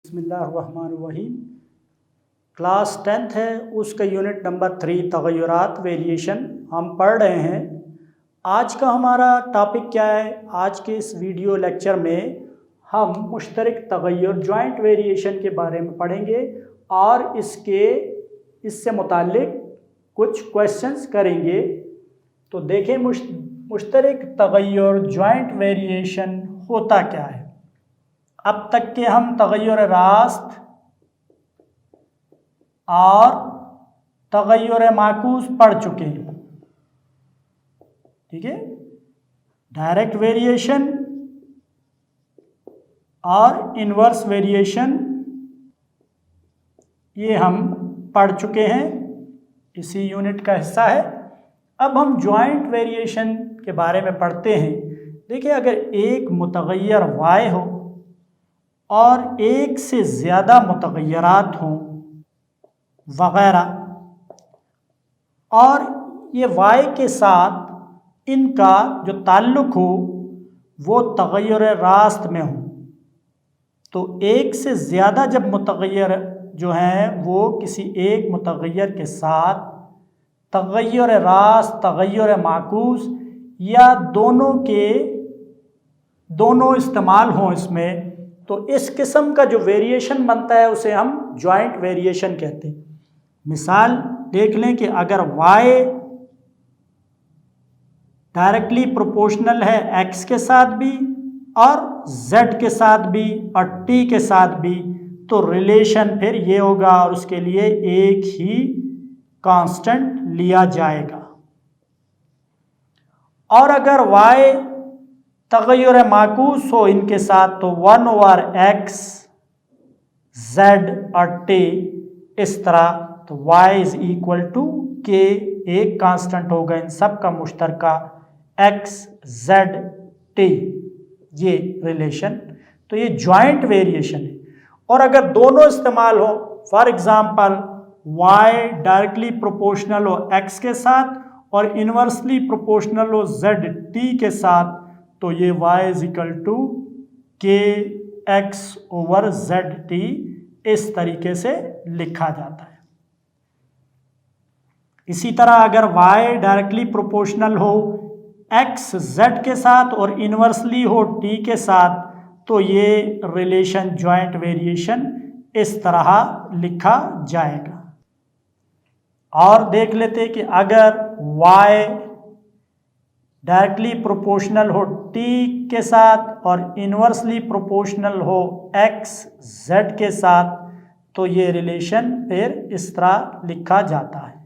बिस्मिल्लाहिर्रहमानिर्रहीम। Class 10th है, उसका यूनिट नंबर 3 तग़य्युरात वेरिएशन हम पढ़ रहे हैं। आज का हमारा टॉपिक क्या है? आज के इस वीडियो लेक्चर में हम मुश्तरक तग़य्युर जॉइंट वेरिएशन के बारे में पढ़ेंगे और इससे मुताल्लिक कुछ क्वेश्चंस करेंगे। तो देखें मुश्तरक तग़य्युर जॉइंट वेरिएशन होता क्या है। अब तक के हम तग़य्युर रास्त और तग़य्युर माकूस पढ़ चुके हैं, ठीक है। डायरेक्ट वेरिएशन और इन्वर्स वेरिएशन ये हम पढ़ चुके हैं, इसी यूनिट का हिस्सा है। अब हम जॉइंट वेरिएशन के बारे में पढ़ते हैं। देखिए, अगर एक मुतग़य्यर y हो और एक से ज़्यादा मुतग़य्यरात हों वग़ैरह, और ये y के साथ इनका जो ताल्लुक़ हो वो तग़य्युर रास्त में हो, तो एक से ज़्यादा जब मुतग़य्यर जो हैं वो किसी एक मुतग़य्यर के साथ तग़य्युर रास्त, तग़य्युर माकूस या दोनों इस्तेमाल हों इसमें, तो इस किस्म का जो वेरिएशन बनता है उसे हम जॉइंट वेरिएशन कहते हैं। मिसाल देख लें कि अगर y डायरेक्टली प्रोपोर्शनल है x के साथ भी और z के साथ भी और t के साथ भी, तो रिलेशन फिर ये होगा और उसके लिए एक ही कांस्टेंट लिया जाएगा। और अगर y तग़य्युर माकूस हो इनके साथ, तो 1/x z और t इस तरह, तो y is equal to k, एक कांस्टेंट होगा इन सब का मुश्तरका x z t, ये रिलेशन। तो ये जॉइंट वेरिएशन है। और अगर दोनों इस्तेमाल हो, for example y directly proportional हो x के साथ और इन्वर्सली प्रोपोर्शनल हो z t के साथ, तो ये y is equal to k x over z t इस तरीके से लिखा जाता है। इसी तरह अगर y डायरेक्टली प्रोपोर्शनल हो x z के साथ और इन्वर्सली हो t के साथ, तो ये रिलेशन जॉइंट वेरिएशन इस तरह लिखा जाएगा। और देख लेते हैं कि अगर y डायरेक्टली प्रोपोर्शनल हो t के साथ और इन्वर्सली प्रोपोर्शनल हो x z के साथ, तो ये रिलेशन फिर इस तरह लिखा जाता है।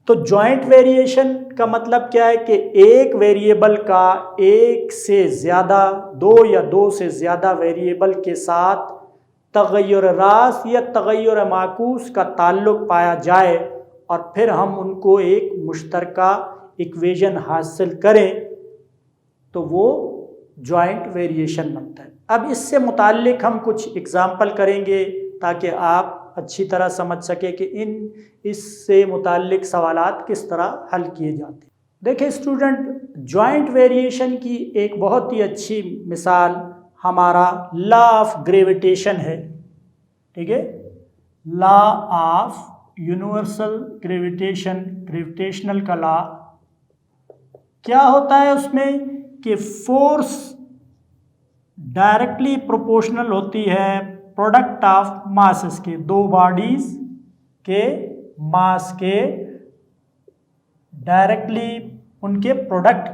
तो जॉइंट वेरिएशन का मतलब क्या है कि एक वेरिएबल का एक से ज़्यादा, दो या दो से ज़्यादा वेरिएबल के साथ तग़य्युर रास्त या तग़य्युर माकूस का ताल्लुक़ पाया जाए और फिर हम उनको एक मुश्तरका इक्वेशन हासिल करें, तो वो जॉइंट वेरिएशन बनता है। अब इससे मुताल्लिक हम कुछ एग्जाम्पल करेंगे ताकि आप अच्छी तरह समझ सके कि इससे मुताल्लिक सवालात किस तरह हल किए जाते हैं। देखिए स्टूडेंट, जॉइंट वेरिएशन की एक बहुत ही अच्छी मिसाल हमारा लॉ ऑफ ग्रेविटेशन है, ठीक है। Law of universal gravitation, gravitational का लॉ क्या होता है उसमें कि फोर्स डायरेक्टली प्रोपोर्शनल होती है प्रोडक्ट ऑफ मासेस के, दो बॉडीज के मास के डायरेक्टली उनके प्रोडक्ट,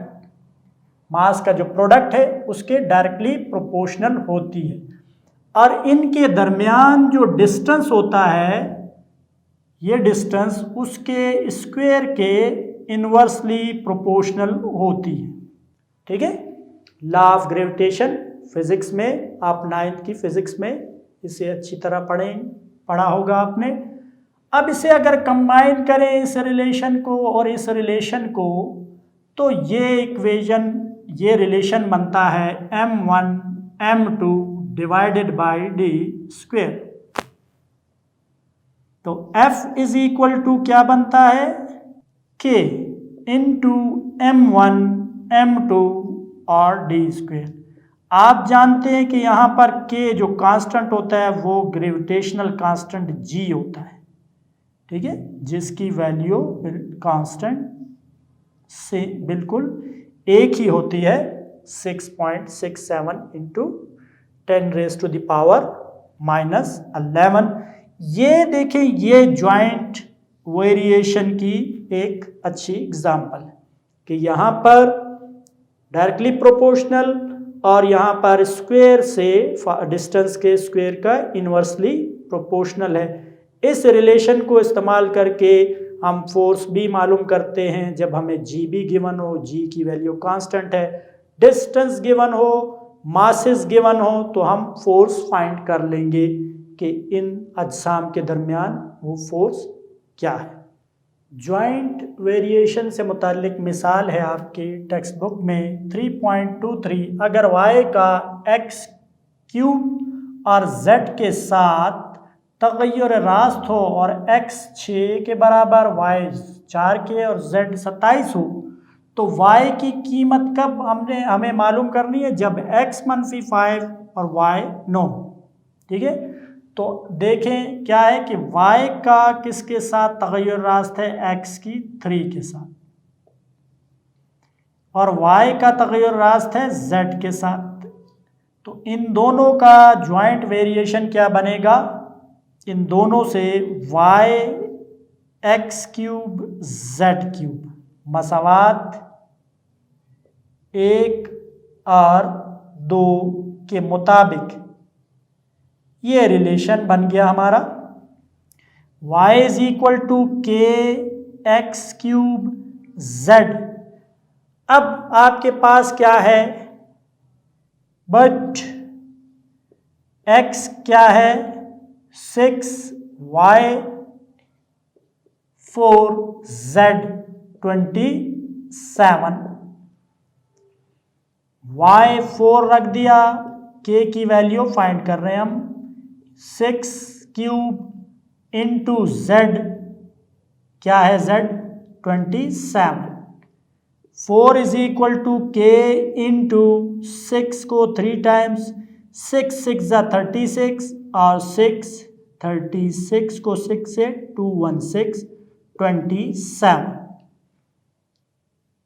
मास का जो प्रोडक्ट है उसके डायरेक्टली प्रोपोर्शनल होती है। और इनके दरमियान जो डिस्टेंस होता है, ये डिस्टेंस उसके स्क्वायर के इन्वर्सली प्रोपोर्शनल होती है, ठीक है। लॉ ऑफ ग्रेविटेशन फिजिक्स में, आप 9th की फिजिक्स में इसे अच्छी तरह पढ़ा होगा आपने। अब इसे अगर कंबाइन करें इस रिलेशन को और इस रिलेशन को, तो ये इक्वेशन, ये रिलेशन बनता है m1 m2 divided by d square. तो F इज इक्वल टू क्या बनता है, k इंटू m1 m2 और d स्क्वायर। आप जानते हैं कि यहाँ पर के जो कांस्टेंट होता है वो ग्रेविटेशनल कांस्टेंट जी होता है, ठीक है, जिसकी वैल्यू कांस्टेंट से बिल्कुल एक ही होती है 6.67 इंटू 10⁻⁻11। ये देखें, ये जॉइंट वेरिएशन की एक अच्छी एग्जांपल है कि यहाँ पर डायरेक्टली प्रोपोर्शनल और यहाँ पर स्क्वायर से डिस्टेंस के स्क्वायर का इन्वर्सली प्रोपोर्शनल है। इस रिलेशन को इस्तेमाल करके हम फोर्स भी मालूम करते हैं। जब हमें जी भी गिवन हो, जी की वैल्यू कांस्टेंट है, डिस्टेंस गिवन हो, मासेस गिवन हो, तो हम फोर्स फाइंड कर लेंगे कि इन अजसाम के दरमियान वो फोर्स क्या है। जॉइंट वेरिएशन से मुतालिक मिसाल है आपके टेक्स्ट बुक में 3.23। अगर y का x क्यूब और z के साथ तगय्युर रास्त हो और x 6 के बराबर, y 4 के और z 27 हो, तो y की कीमत कब हमें मालूम करनी है? जब x -5 और y 9, ठीक है। तो देखें क्या है कि y का किसके साथ तगय्युर रास्त है? x की 3 के साथ, और y का तगय्युर रास्त है z के साथ। तो इन दोनों का ज्वाइंट वेरिएशन क्या बनेगा? इन दोनों से y x cube z cube मसावात 1 और 2 के मुताबिक ये रिलेशन बन गया हमारा। y is equal to K x cube z। अब आपके पास क्या है? बट x क्या है? 6, y 4, z 27। y 4 रख दिया, k की वैल्यू फाइंड कर रहे हैं हम। 6 क्यूब इंटू z क्या है? z 27। 4 इज इक्वल टू के इंटू 6 को 3 टाइम्स, 6 6 36 और 6 36 को 6 से 216 27।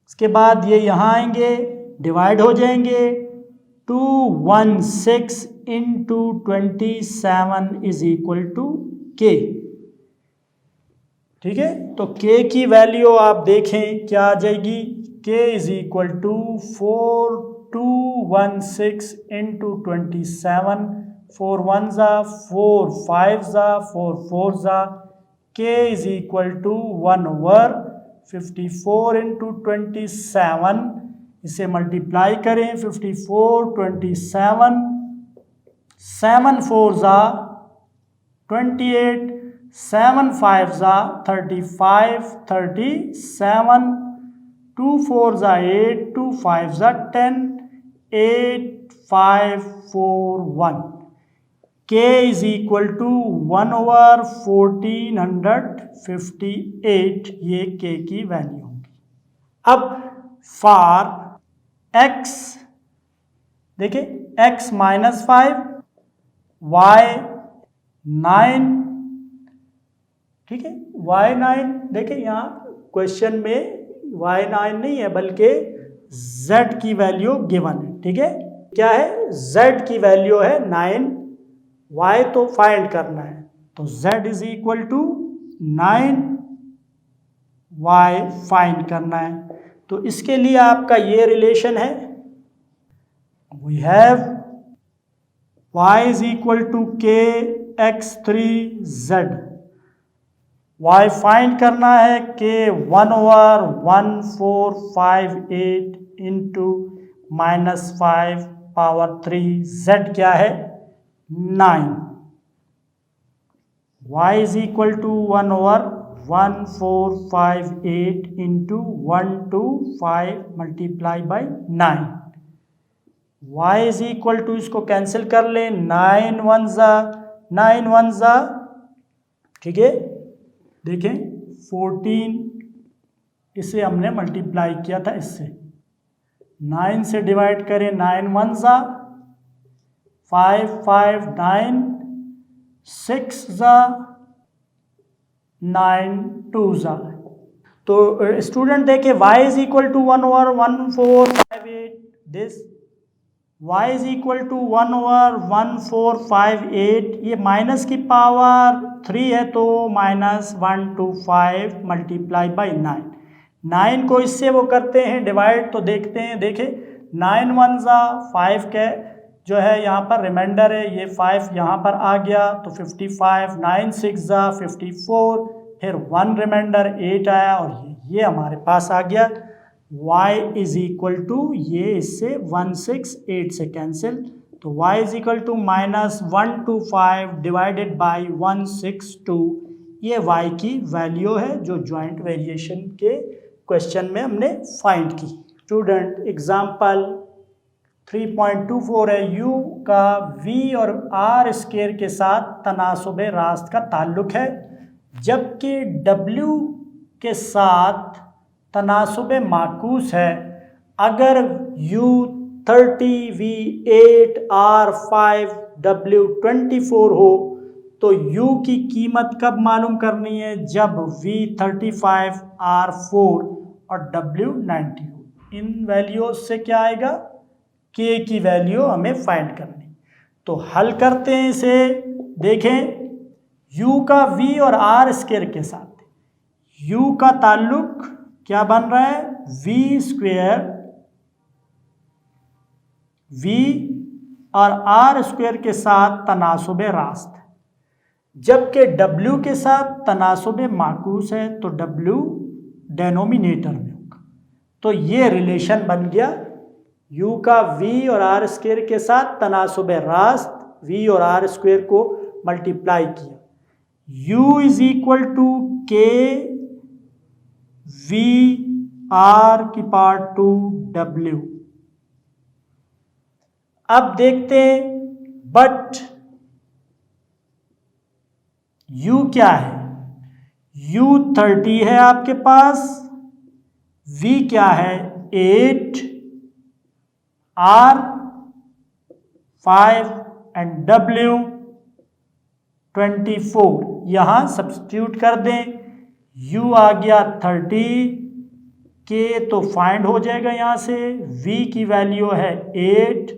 इसके बाद ये यहाँ आएंगे, डिवाइड हो जाएंगे। 216 इंटू 27 इज इक्वल टू के, ठीक है। तो k की वैल्यू आप देखें क्या आ जाएगी? k is equal to 4216 into 27, 4 1 ज़ा 4 5 ज़ा 4 4 ज़ा, k is equal to 1/54 into 27। इसे मल्टीप्लाई करें, 54 27, 7 4 ज़ा 28, 7 5 ज़ा 35, 37, 2 4 ज़ा 8, 2 5 ज़ा 10, 8 5 4 1। k इज इक्वल टू 1/1458, ये k की वैल्यू होगी। अब फॉर x, देखिए x -5, y 9, ठीक है, y 9। देखिए यहाँ क्वेश्चन में y 9 नहीं है बल्कि z की वैल्यू गिवन है, ठीक है। क्या है? z की वैल्यू है 9, y तो फाइंड करना है, तो z is equal to 9, y फाइंड करना है। तो इसके लिए आपका ये रिलेशन है, we have y is equal to K X 3z। y फाइंड करना है के 1/1458 इंटू -5 पावर 3, z क्या है? 9। y is equal to 1/1458 into 125 multiply by 9। y is equal to, इसको कैंसिल कर लें, 9 1 ज़ा 9 1 ज़ा, ठीक है। देखें 14, इसे हमने मल्टीप्लाई किया था इससे, 9 से डिवाइड करें, 9 1 ज़ा 5 5 9 6 ज़ा 9 2 ज़ा। तो स्टूडेंट देखे y is equal to 1/1458 this, y is equal to 1/1458, ये माइनस की पावर 3 है तो -125 मल्टीप्लाई बाई 9। 9 को इससे वो करते हैं डिवाइड, तो देखते हैं, देखें 9 1 ज़ा 5 के जो है यहाँ पर रिमाइंडर है, ये 5 यहाँ पर आ गया तो 55, 9 6 ज़ा 54, फिर 1 रिमाइंडर 8 आया और ये हमारे पास आ गया y इज इक्वल टू, ये इससे 168 से कैंसिल, तो y is equal to -125 divided by 162, ये y की वैल्यू है जो जॉइंट वेरिएशन के क्वेश्चन में हमने फाइंड की। स्टूडेंट एग्जाम्पल 3.24 है, u का v और r स्क्वायर के साथ तनासुब रास्त का ताल्लुक है, जबकि w के साथ तनासुब माकूस है। अगर u 30, v 8, r 5, w 24 हो तो u की कीमत कब मालूम करनी है? जब v 35, r 4 और w 90 हो। इन वैल्यूज से क्या आएगा? k की वैल्यू हमें फाइंड करनी। तो हल करते हैं इसे, देखें u का v और r स्क्वायर के साथ u का ताल्लुक क्या बन रहा है? v स्क्वायर, v और r स्क्वायर के साथ तनासुब रास्त, जबकि w के साथ तनासुब माकूस है तो w डेनोमिनेटर में होगा। तो ये रिलेशन बन गया, u का v और r स्क्वायर के साथ तनासुब रास्त, v और r स्क्वायर को मल्टीप्लाई किया, u is equal to k v r की पावर टू w। अब देखते हैं, बट u क्या है? u 30 है आपके पास, v क्या है? 8, r 5 एंड w 24। यहाँ सब्स्टिट्यूट कर दें, u आ गया 30, k तो फाइंड हो जाएगा यहाँ से, v की वैल्यू है 8,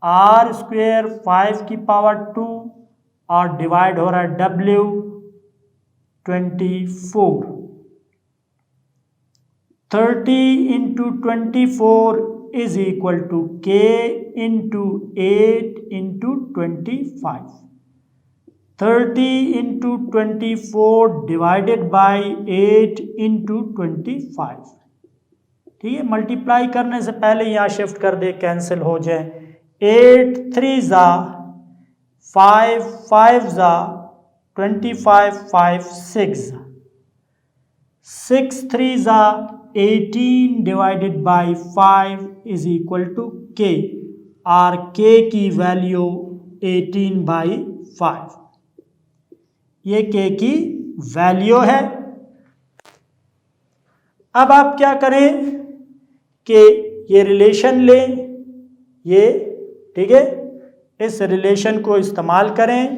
r स्क्वायर 5 की पावर 2 और डिवाइड हो रहा है w 24। 30 into 24 is equal to k into 8 into 25। 30 into 24 divided by 8 into 25। ठीक है, मल्टीप्लाई करने से पहले यहाँ शिफ्ट कर दे, कैंसिल हो जाए। 8 3 ज़ा 5 5 ज़ा 25 5 6 ज़ा 6 3 ज़ा 18 divided by 5 is equal to k, और k की वैल्यू 18/5, ये k की वैल्यू है। अब आप क्या करें कि ये रिलेशन लें, ये ठीक है, इस रिलेशन को इस्तेमाल करें।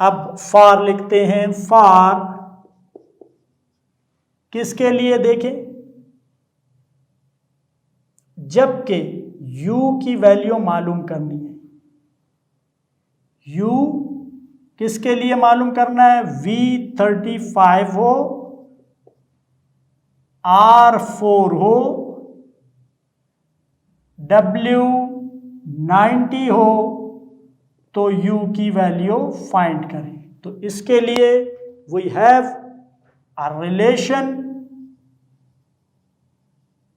अब फॉर लिखते हैं, फॉर किसके लिए? देखें, जबकि u की वैल्यू मालूम करनी है, u किसके लिए मालूम करना है? v 35 हो, r 4 हो, w 90 हो, तो u की वैल्यू फाइंड करें। तो इसके लिए we have a relation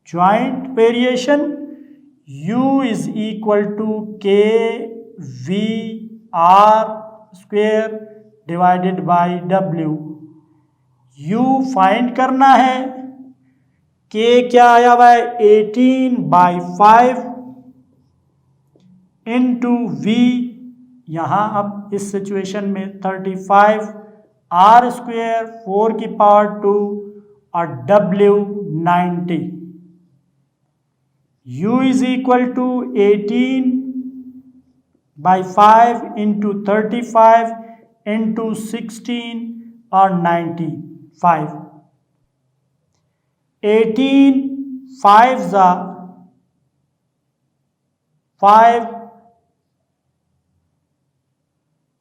joint variation, u is equal to k v r square divided by w। u find करना है, k क्या आया हुआ है? 18/5 इंटू v, यहाँ अब इस सिचुएशन में 35, r स्क्वेयर 4 की पावर 2 और w 90। u is equal to 18 by 5 into 35 into 16 और 95। 18 5 ज़ा 5,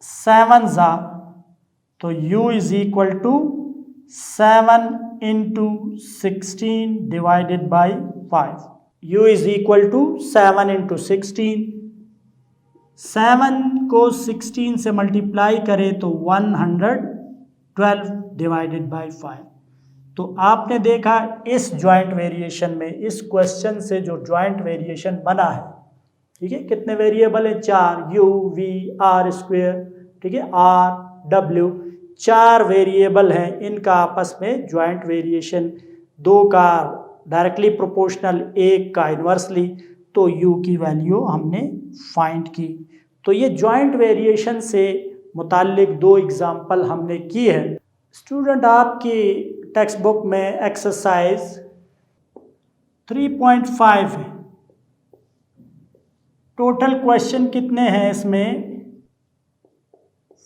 7 ज़ा, तो u is equal to 7 into 16 divided by 5। u is equal to 7 into 16। 7 को 16 से मल्टीप्लाई करें तो 112 डिवाइडेड बाई 5। तो आपने देखा इस जॉइंट वेरिएशन में, इस क्वेश्चन से जो जॉइंट वेरिएशन बना है, ठीक है, कितने वेरिएबल है? 4, u v r स्क्वेयर, ठीक है, r w, 4 वेरिएबल हैं, इनका आपस में जॉइंट वेरिएशन, 2 का डायरेक्टली प्रोपोर्शनल, 1 का इन्वर्सली, तो u की वैल्यू हमने फाइंड की। तो ये जॉइंट वेरिएशन से मुताल्लिक 2 एग्जाम्पल हमने की है। स्टूडेंट, आपकी टेक्स्ट बुक में एक्सरसाइज 3.5 है। टोटल क्वेश्चन कितने हैं इसमें?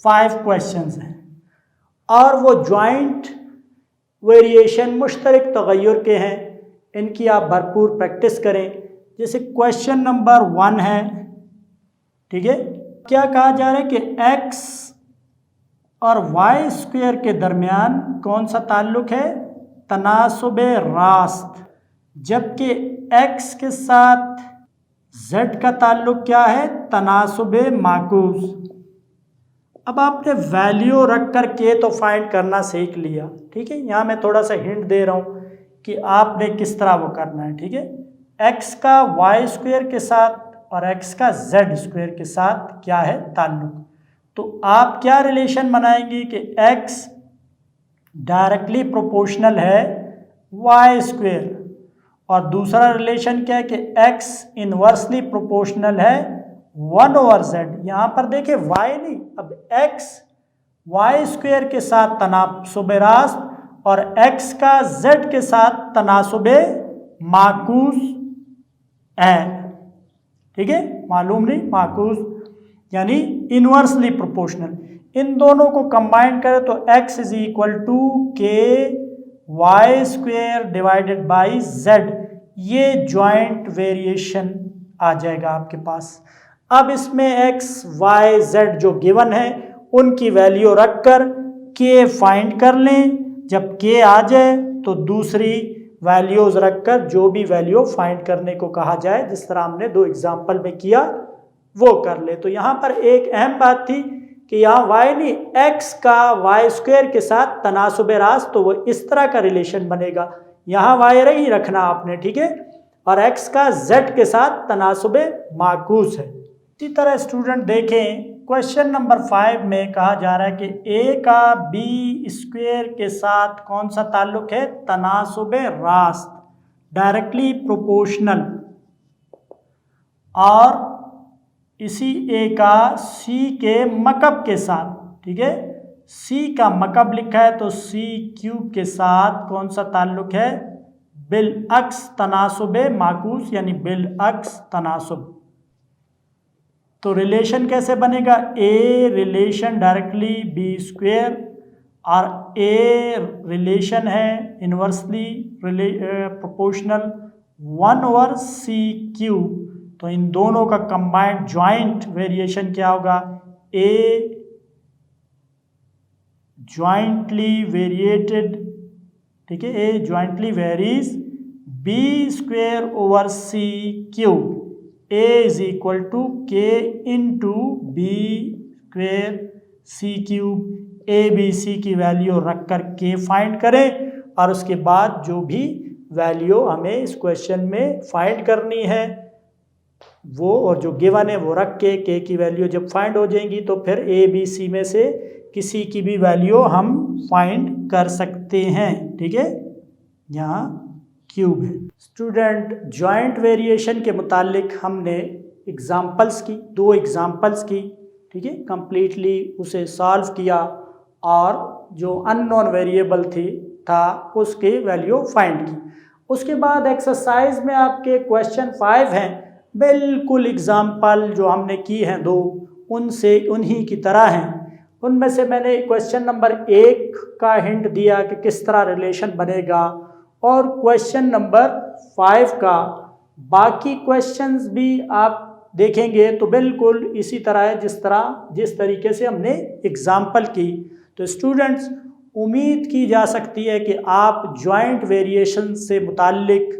5 क्वेश्चंस हैं, और वो जॉइंट वेरिएशन मुश्तरक तगय्युर के हैं। इनकी आप भरपूर प्रैक्टिस करें। जैसे क्वेश्चन नंबर 1 है, ठीक है, क्या कहा जा रहा है कि x और y स्क्वायर के दरमियान कौन सा ताल्लुक है? तनासुबे रास्त। जबकि x के साथ z का ताल्लुक क्या है? तनासुबे माकूस। अब आपने वैल्यू रख कर के तो फाइंड करना सीख लिया, ठीक है। यहाँ मैं थोड़ा सा हिंट दे रहा हूँ कि आपने किस तरह वो करना है, ठीक है। x का y स्क्वायर के साथ और x का z स्क्वायर के साथ क्या है ताल्लुक, तो आप क्या रिलेशन बनाएंगे कि x डायरेक्टली प्रोपोर्शनल है y स्क्वायर, और दूसरा रिलेशन क्या है कि x इनवर्सली प्रोपोर्शनल है 1/z। यहाँ पर देखिए y नहीं, अब x y स्क्वायर के साथ तनासुबे रास्त और x का z के साथ तनासुबे माकूस है, ठीक है, मालूम नहीं, माकूस यानी इनवर्सली प्रोपोर्शनल। इन दोनों को कंबाइन करें तो x is equal to K Y square divided by z। ये जॉइंट वेरिएशन आ जाएगा आपके पास। अब इसमें x y z जो गिवन है उनकी वैल्यू रखकर k फाइंड कर लें। जब k आ जाए तो दूसरी वैल्यूज रखकर जो भी वैल्यू फाइंड करने को कहा जाए, जिस तरह हमने 2 एग्जाम्पल में किया, वो कर ले। तो यहाँ पर एक अहम बात थी कि यहाँ y नहीं, x का y स्क्वायर के साथ तनासुबे रास्त, तो वो इस तरह का रिलेशन बनेगा। यहाँ y नहीं रखना आपने, ठीक है, और x का z के साथ तनासुबे माकूस है। इसी तरह स्टूडेंट देखें, क्वेश्चन नंबर 5 में कहा जा रहा है कि a का b स्क्वायर के साथ कौन सा ताल्लुक है? तनासुबे रास्त, डायरेक्टली प्रोपोर्शनल। और इसी a का c के मकब के साथ, ठीक है, c का मकब लिखा है तो c क्यूब के साथ कौन सा ताल्लुक है? बिल अक्स तनासुबे माकूस, यानी बिल अक्स तनासुब। तो रिलेशन कैसे बनेगा? a relation directly b square, और a रिलेशन है इनवर्सली प्रोपोर्शनल 1/c क्यूब। तो इन दोनों का कंबाइंड जॉइंट वेरिएशन क्या होगा? a जॉइंटली वेरिएटेड, ठीक है, a jointly varies b square over c cube. a is equal to k into B square C cube. a b c की value रख कर k फाइंड करें, और उसके बाद जो भी वैल्यू हमें इस क्वेश्चन में फाइंड करनी है वो, और जो गिवन है वो रख के k की वैल्यू जब फाइंड हो जाएंगी तो फिर a b c में से किसी की भी वैल्यू हम फाइंड कर सकते हैं, ठीक है। यहाँ क्यूब है। स्टूडेंट, जॉइंट वेरिएशन के मुतालिक हमने एग्जाम्पल्स की, 2 एग्जाम्पल्स की, ठीक है, कंप्लीटली उसे सॉल्व किया, और जो अननोन वेरिएबल था उसकी वैल्यू फाइंड की। उसके बाद एक्सरसाइज में आपके क्वेश्चन 5 हैं, बिल्कुल एग्ज़ाम्पल जो हमने की हैं दो, उनसे उन्हीं की तरह हैं। उनमें से मैंने क्वेश्चन नंबर 1 का हिंट दिया कि किस तरह रिलेशन बनेगा, और क्वेश्चन नंबर 5 का। बाकी क्वेश्चंस भी आप देखेंगे तो बिल्कुल इसी तरह है जिस तरीके से हमने एग्ज़ाम्पल की। तो स्टूडेंट्स, उम्मीद की जा सकती है कि आप जॉइंट वेरिएशन से मुताल्लिक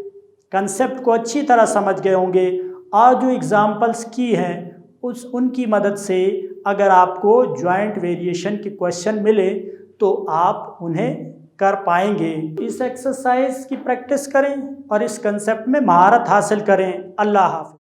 कंसेप्ट को अच्छी तरह समझ गए होंगे। आज जो एग्ज़ाम्पल्स की हैं उनकी मदद से अगर आपको जॉइंट वेरिएशन के क्वेश्चन मिले तो आप उन्हें कर पाएंगे। इस एक्सरसाइज की प्रैक्टिस करें और इस कंसेप्ट में महारत हासिल करें। अल्लाह हाफ़िज़।